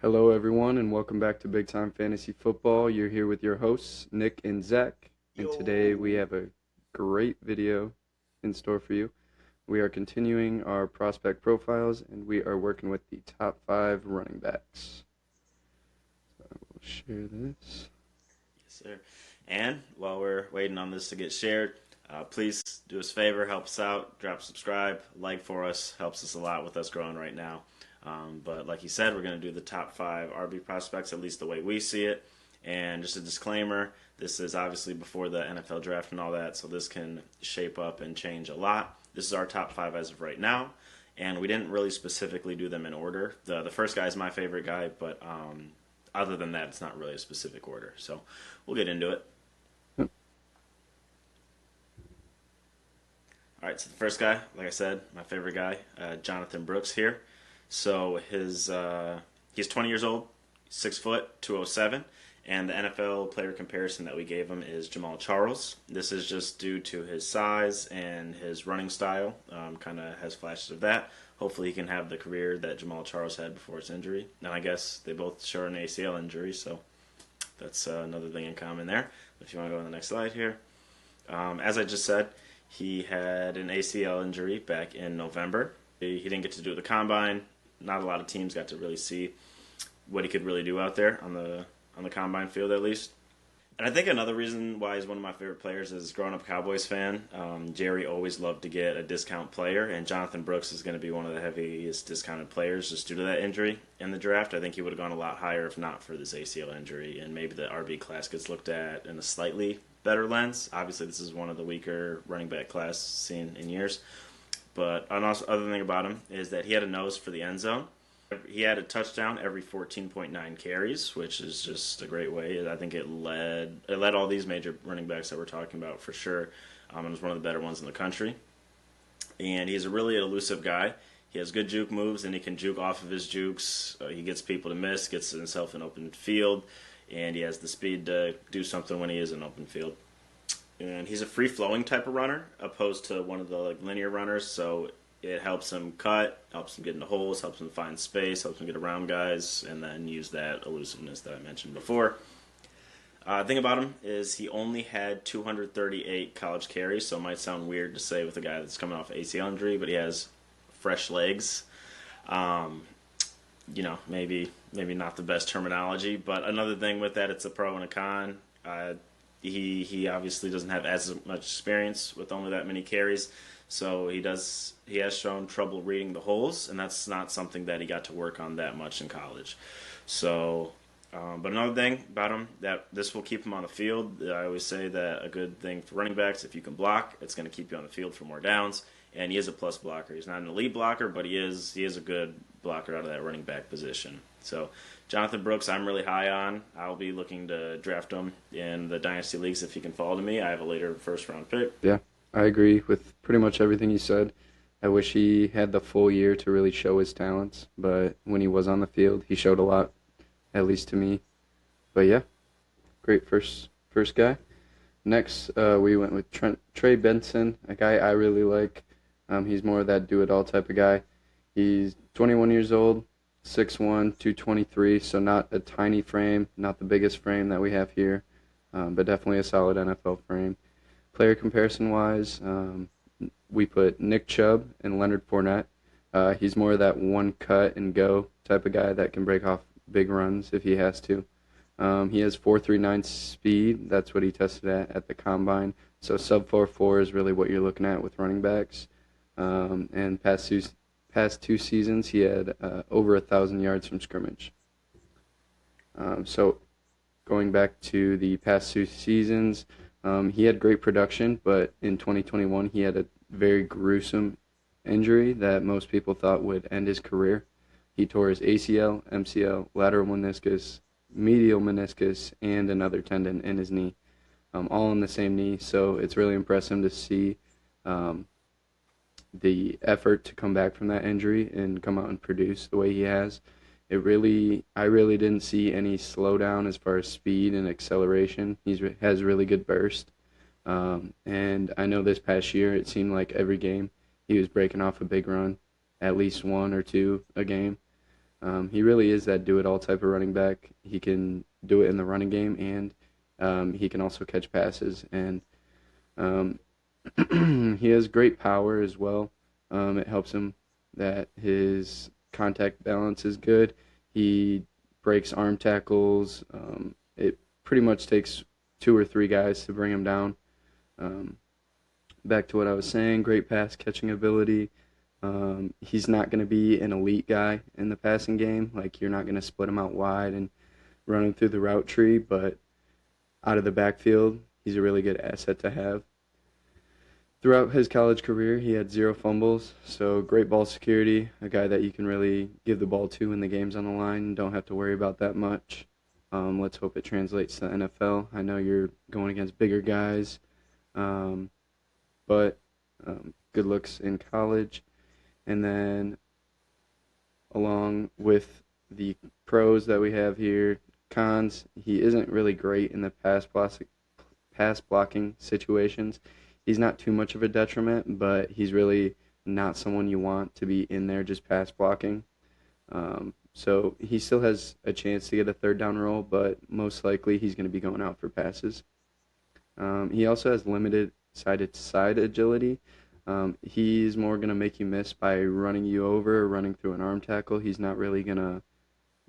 Hello, everyone, and welcome back to Big Time Fantasy Football. You're here with your hosts, Nick and Zach, and today we Yo. have a great video in store for you. We are continuing our prospect profiles, and we are working with the top five running backs. So I will share this. Yes, sir. And while we're waiting on this to get shared, please do us a favor, help us out, drop subscribe, like for us, helps us a lot with us growing right now. But like you said, we're going to do the top five RB prospects, at least the way we see it. And just a disclaimer, this is obviously before the NFL draft and all that, so this can shape up and change a lot. This is our top five as of right now, and we didn't really specifically do them in order. The first guy is my favorite guy, but other than that, it's not really a specific order. So we'll get into it. All right, so the first guy, like I said, my favorite guy, Jonathan Brooks here. So he's 20 years old, 6 foot, 207, and the NFL player comparison that we gave him is Jamal Charles. This is just due to his size and his running style. Kind of has flashes of that. Hopefully, he can have the career that Jamal Charles had before his injury. And I guess they both share an ACL injury, so that's another thing in common there. If you want to go on the next slide here, as I just said, he had an ACL injury back in November. He didn't get to do the combine. Not a lot of teams got to really see what he could really do out there on the combine field, at least. And I think another reason why he's one of my favorite players is growing up Cowboys fan. Jerry always loved to get a discount player, and Jonathan Brooks is going to be one of the heaviest discounted players just due to that injury in the draft. I think he would have gone a lot higher if not for this ACL injury, and maybe the RB class gets looked at in a slightly better lens. Obviously, this is one of the weaker running back class seen in years. But another thing about him is that he had a nose for the end zone. He had a touchdown every 14.9 carries, which is just a great way. I think it led all these major running backs that we're talking about for sure. It was one of the better ones in the country. And he's a really elusive guy. He has good juke moves, and he can juke off of his jukes. He gets people to miss, gets himself in open field, and he has the speed to do something when he is in open field. And he's a free-flowing type of runner, opposed to one of the linear runners. So it helps him cut, helps him get into holes, helps him find space, helps him get around guys, and then use that elusiveness that I mentioned before. The thing about him is he only had 238 college carries, so it might sound weird to say with a guy that's coming off ACL injury, but he has fresh legs. Maybe not the best terminology, but another thing with that, it's a pro and a con. He obviously doesn't have as much experience with only that many carries, so he has shown trouble reading the holes, and that's not something that he got to work on that much in college. So, but another thing about him that this will keep him on the field. I always say that a good thing for running backs, if you can block, it's going to keep you on the field for more downs. And he is a plus blocker. He's not an elite blocker, but he is a good blocker out of that running back position. So Jonathan Brooks, I'm really high on. I'll be looking to draft him in the Dynasty Leagues if he can fall to me. I have a later first-round pick. Yeah, I agree with pretty much everything you said. I wish he had the full year to really show his talents, but when he was on the field, he showed a lot, at least to me. But yeah, great first guy. Next, we went with Trey Benson, a guy I really like. He's more of that do-it-all type of guy. He's 21 years old, 6'1", 223, so not a tiny frame, not the biggest frame that we have here, but definitely a solid NFL frame. Player comparison-wise, we put Nick Chubb and Leonard Fournette. He's more of that one-cut-and-go type of guy that can break off big runs if he has to. He has 4.39 speed. That's what he tested at the combine. So sub 4.4 is really what you're looking at with running backs. And past two seasons, he had over 1,000 yards from scrimmage. So going back to the past two seasons, he had great production, but in 2021 he had a very gruesome injury that most people thought would end his career. He tore his ACL, MCL, lateral meniscus, medial meniscus, and another tendon in his knee, all in the same knee. So it's really impressive to see the effort to come back from that injury and come out and produce the way he has. I really didn't see any slowdown as far as speed and acceleration. He has really good burst. And I know this past year it seemed like every game he was breaking off a big run, at least one or two a game. He really is that do-it-all type of running back. He can do it in the running game, and he can also catch passes. And um, he has great power as well. It helps him that his contact balance is good. He breaks arm tackles. It pretty much takes two or three guys to bring him down. Um, Back to what I was saying, great pass catching ability. He's not going to be an elite guy in the passing game. Like, you're not going to split him out wide and run him through the route tree, but out of the backfield, he's a really good asset to have. Throughout his college career, he had 0 fumbles, so great ball security, a guy that you can really give the ball to when the game's on the line and don't have to worry about that much. Let's hope it translates to the NFL. I know you're going against bigger guys, um, but good looks in college. And then along with the pros that we have here, cons, he isn't really great in the pass blocking situations. He's not too much of a detriment, but he's really not someone you want to be in there just pass blocking. So he still has a chance to get a third down role, but most likely he's going to be going out for passes. He also has limited side-to-side agility. He's more going to make you miss by running you over or running through an arm tackle. He's not really going to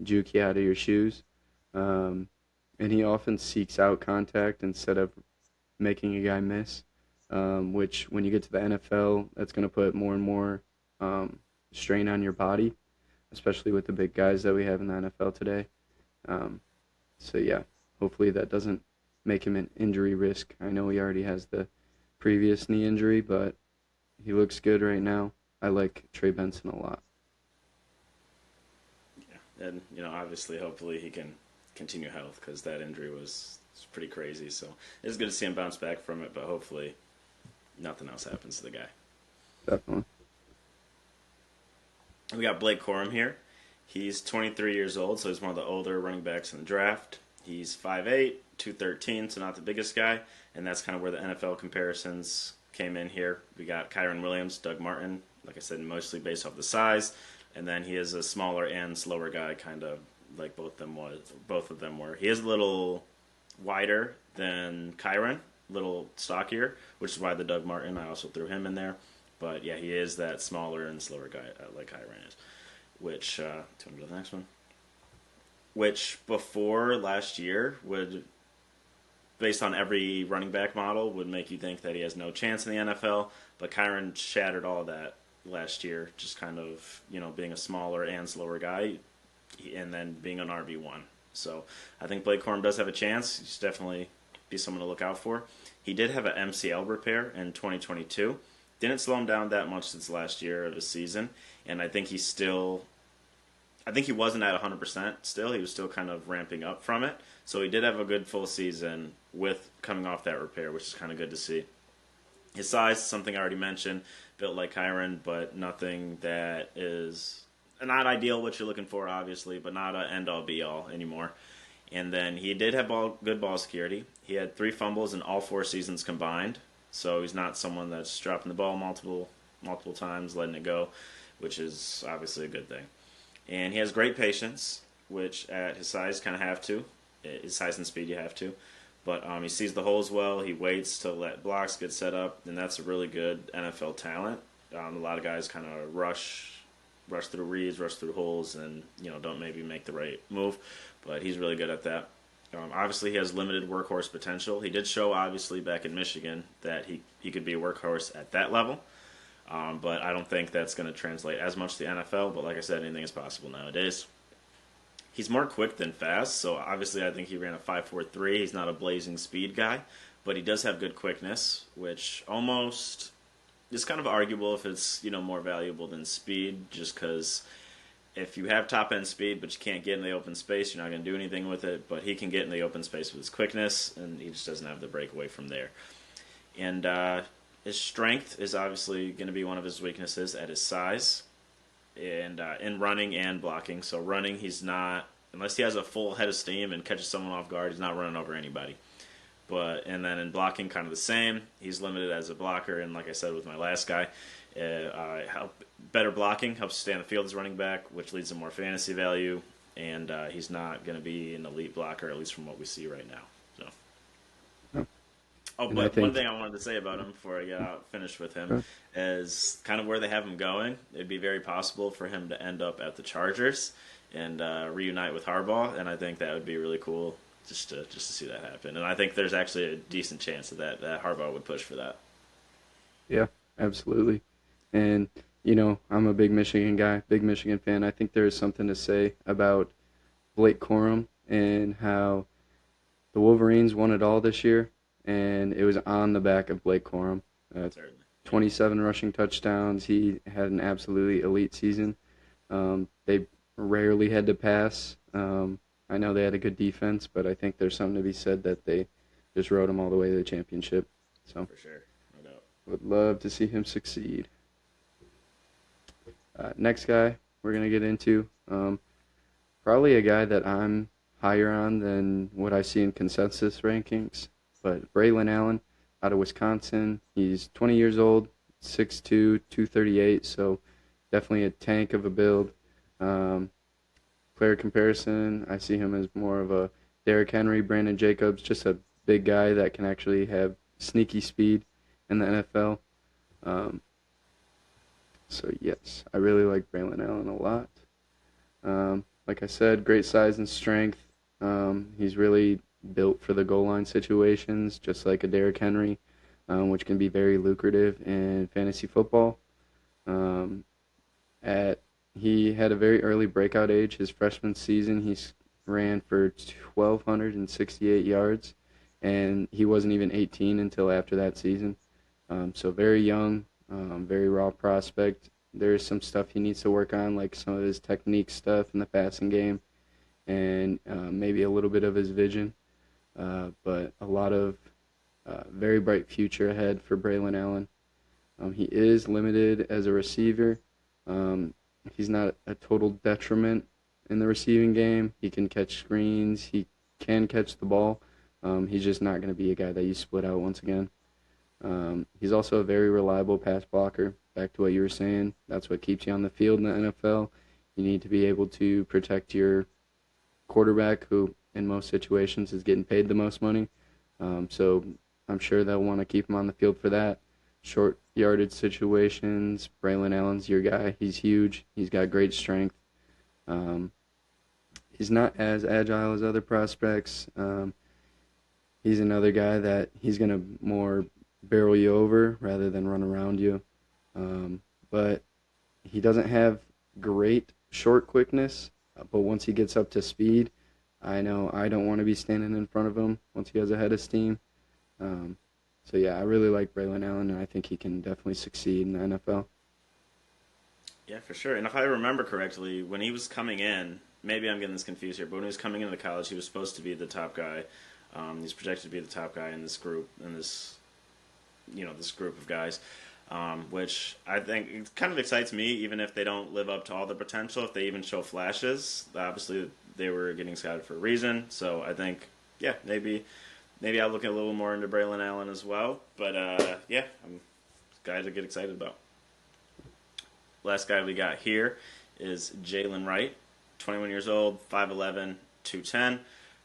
juke you out of your shoes. And he often seeks out contact instead of making a guy miss, which when you get to the NFL, that's going to put more and more strain on your body, especially with the big guys that we have in the NFL today. So, yeah, hopefully that doesn't make him an injury risk. I know he already has the previous knee injury, but he looks good right now. I like Trey Benson a lot. Yeah, and obviously, hopefully he can continue health because that injury was pretty crazy. So it's good to see him bounce back from it, but hopefully nothing else happens to the guy. Definitely. We got Blake Corum here. He's 23 years old, so he's one of the older running backs in the draft. He's 5'8", 213, so not the biggest guy, and that's kind of where the NFL comparisons came in here. We got Kyren Williams, Doug Martin, like I said, mostly based off the size, and then he is a smaller and slower guy, kind of like both of them were. He is a little wider than Kyren, a little stockier, which is why the Doug Martin, I also threw him in there. But yeah, he is that smaller and slower guy like Kyren is. Which, to the next one. Which before last year would, based on every running back model, would make you think that he has no chance in the NFL. But Kyren shattered all of that last year, just kind of, being a smaller and slower guy, and then being an RB1. So I think Blake Corum does have a chance. He's definitely be someone to look out for. He did have an MCL repair in 2022. Didn't slow him down that much since last year of his season, and I think he wasn't at 100% still. He was still kind of ramping up from it. So he did have a good full season with coming off that repair, which is kind of good to see. His size, something I already mentioned, built like Kyren, but nothing that is not ideal what you're looking for, obviously, but not an end-all, be-all anymore. And then he did have good ball security. He had 3 fumbles in all 4 seasons combined. So he's not someone that's dropping the ball multiple times, letting it go, which is obviously a good thing. And he has great patience, which at his size kind of have to. His size and speed you have to. But he sees the holes well. He waits to let blocks get set up, and that's a really good NFL talent. A lot of guys kind of rush through reads, rush through holes, and don't maybe make the right move. But he's really good at that. Obviously, he has limited workhorse potential. He did show, obviously, back in Michigan that he could be a workhorse at that level. But I don't think that's going to translate as much to the NFL. But like I said, anything is possible nowadays. He's more quick than fast, so obviously I think he ran a 5.43. He's not a blazing speed guy, but he does have good quickness, which almost is kind of arguable if it's more valuable than speed, just because if you have top-end speed but you can't get in the open space, you're not going to do anything with it. But he can get in the open space with his quickness, and he just doesn't have the breakaway from there. And his strength is obviously going to be one of his weaknesses at his size, and in running and blocking. So running, he's not, unless he has a full head of steam and catches someone off guard, he's not running over anybody. And then in blocking, kind of the same. He's limited as a blocker, and like I said with my last guy, better blocking helps stay on the field as running back, which leads to more fantasy value. And he's not going to be an elite blocker, at least from what we see right now. So. No. Oh, And I but one think thing I wanted to say about him before I get out finished with him uh, is kind of where they have him going. It'd be very possible for him to end up at the Chargers and reunite with Harbaugh, and I think that would be really cool just to see that happen. And I think there's actually a decent chance that Harbaugh would push for that. yeah, absolutely. And I'm a big Michigan guy, big Michigan fan. I think there is something to say about Blake Corum and how the Wolverines won it all this year, and it was on the back of Blake Corum. Certainly. 27 rushing touchdowns. He had an absolutely elite season. They rarely had to pass. I know they had a good defense, but I think there's something to be said that they just rode him all the way to the championship. So For sure, no doubt. would love to see him succeed. Next guy we're going to get into, probably a guy that I'm higher on than what I see in consensus rankings, but Braylon Allen out of Wisconsin. He's 20 years old, 6'2", 238, so definitely a tank of a build. Player comparison, I see him as more of a Derrick Henry, Brandon Jacobs, just a big guy that can actually have sneaky speed in the NFL. So yes, I really like Braylon Allen a lot. Like I said, great size and strength. He's really built for the goal line situations, just like a Derrick Henry, which can be very lucrative in fantasy football. He had a very early breakout age. His freshman season, he ran for 1,268 yards, and he wasn't even 18 until after that season. So very young, very raw prospect. There's some stuff he needs to work on, like some of his technique stuff in the passing game, and maybe a little bit of his vision. But a lot of very bright future ahead for Braylon Allen. He is limited as a receiver. He's not a total detriment in the receiving game. He can catch screens. He can catch the ball. He's just not going to be a guy that you split out once again. He's also a very reliable pass blocker. Back to what you were saying, that's what keeps you on the field in the NFL. You need to be able to protect your quarterback, who in most situations is getting paid the most money. So I'm sure they'll want to keep him on the field for that. Short yardage situations, Braylon Allen's your guy. He's huge. He's got great strength. He's not as agile as other prospects. He's another guy that he's going to more barrel you over rather than run around you. But he doesn't have great short quickness, but once he gets up to speed, I know I don't want to be standing in front of him once he has a head of steam. So yeah, I really like Braylon Allen, and I think he can definitely succeed in the NFL. Yeah, for sure. And if I remember correctly, when he was coming in, maybe I'm getting this confused here, but when he was coming into college, he was supposed to be the top guy. He's projected to be the top guy in this group, this group of guys, which I think it kind of excites me, even if they don't live up to all their potential. If they even show flashes, obviously they were getting scouted for a reason. So I think, yeah, maybe I'll look a little more into Braylon Allen as well. But yeah, I'm a guy to get excited about. Last guy we got here is Jalen Wright, 21 years old, 5'11", 210.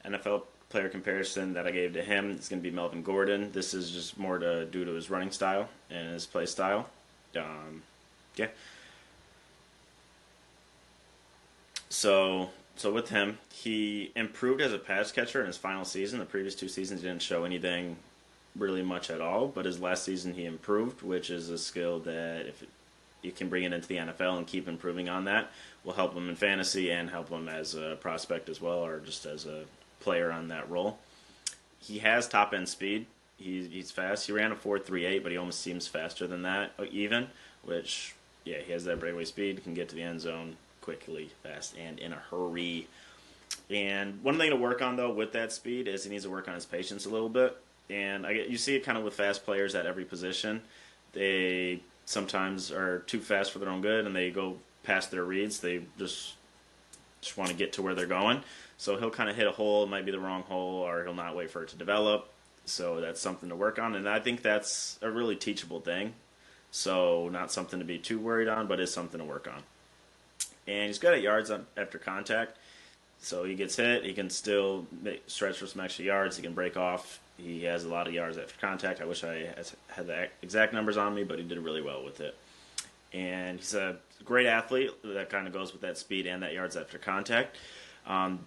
NFL player comparison that I gave to him is going to be Melvin Gordon. This is just more due to his running style and his play style. Yeah. So with him, he improved as a pass catcher in his final season. The previous 2 seasons he didn't show anything really much at all, but his last season he improved, which is a skill that if you can bring it into the NFL and keep improving on that, will help him in fantasy and help him as a prospect as well, or just as a player on that role. He has top end speed. He's fast. He ran a 4.38, but he almost seems faster than that even, which, yeah, he has that breakaway speed, can get to the end zone quickly, fast, and in a hurry. And one thing to work on, though, with that speed is he needs to work on his patience a little bit. And you see it kind of with fast players at every position. They sometimes are too fast for their own good, and they go past their reads. They just want to get to where they're going. So he'll kind of hit a hole. It might be the wrong hole, or he'll not wait for it to develop. So that's something to work on, and I think that's a really teachable thing. So not something to be too worried on, but is something to work on. And he's good at yards after contact. So he gets hit, he can still stretch for some extra yards. He can break off. He has a lot of yards after contact. I wish I had the exact numbers on me, but he did really well with it. And he's a great athlete. That kind of goes with that speed and that yards after contact.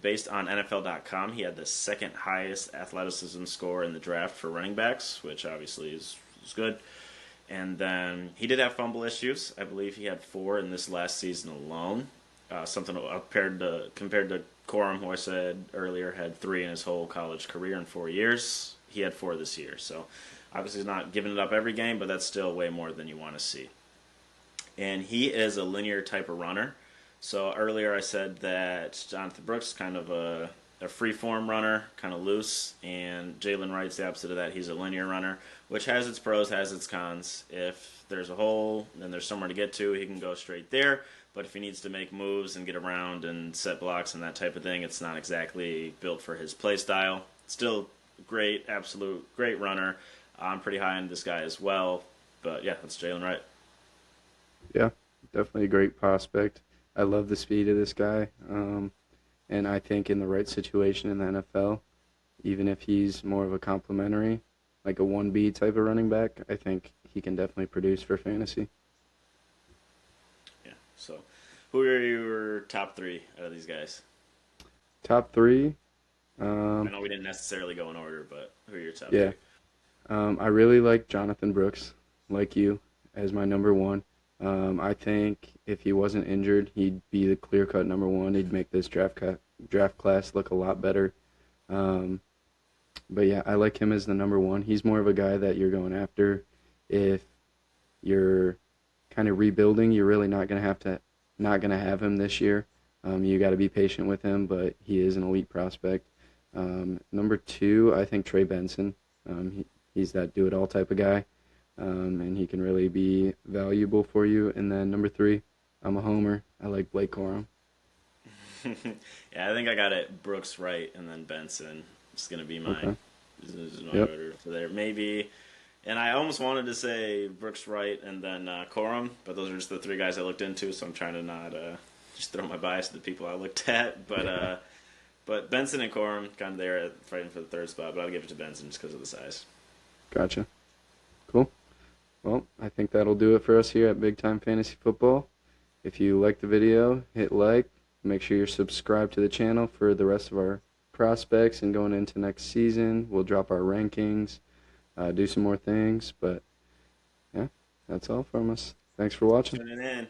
Based on NFL.com, he had the second highest athleticism score in the draft for running backs, which obviously is good. And then he did have fumble issues. I believe he had 4 in this last season alone. Something compared to Corum, who I said earlier had 3 in his whole college career in 4 years. He had 4 this year. So obviously he's not giving it up every game, but that's still way more than you want to see. And he is a linear type of runner. So earlier I said that Jonathan Brooks is kind of a free-form runner, kind of loose, and Jalen Wright's the opposite of that. He's a linear runner, which has its pros, has its cons. If there's a hole and there's somewhere to get to, he can go straight there. But if he needs to make moves and get around and set blocks and that type of thing, it's not exactly built for his play style. Still great, absolute great runner. I'm pretty high on this guy as well. But yeah, that's Jalen Wright. Yeah, definitely a great prospect. I love the speed of this guy. And I think in the right situation in the NFL, even if he's more of a complimentary, like a 1B type of running back, I think he can definitely produce for fantasy. Yeah. So, who are your top 3 out of these guys? Top 3, I know we didn't necessarily go in order, but who are your top yeah. 3? I really like Jonathan Brooks, like you, as my number 1. I think if he wasn't injured, he'd be the clear-cut number 1. He'd make this draft class look a lot better. But yeah, I like him as the number 1. He's more of a guy that you're going after. If you're kind of rebuilding, you're really not gonna have him this year. You got to be patient with him, but he is an elite prospect. Number 2, I think Trey Benson. He's that do-it-all type of guy. And he can really be valuable for you. And then number 3, I'm a homer. I like Blake Corum. Yeah, I think I got it. Brooks, Wright, and then Benson. It's gonna be mine. Okay. This is my Yep. order for there. Maybe, and I almost wanted to say Brooks, Wright, and then Corum, but those are just the 3 guys I looked into. So I'm trying to not just throw my bias to the people I looked at. But Benson and Corum kind of there fighting for the 3rd spot. But I'll give it to Benson just because of the size. Gotcha. Cool. Well, I think that'll do it for us here at Big Time Fantasy Football. If you liked the video, hit like. Make sure you're subscribed to the channel for the rest of our prospects. And going into next season, we'll drop our rankings, do some more things. But, yeah, that's all from us. Thanks for watching. Tuning in.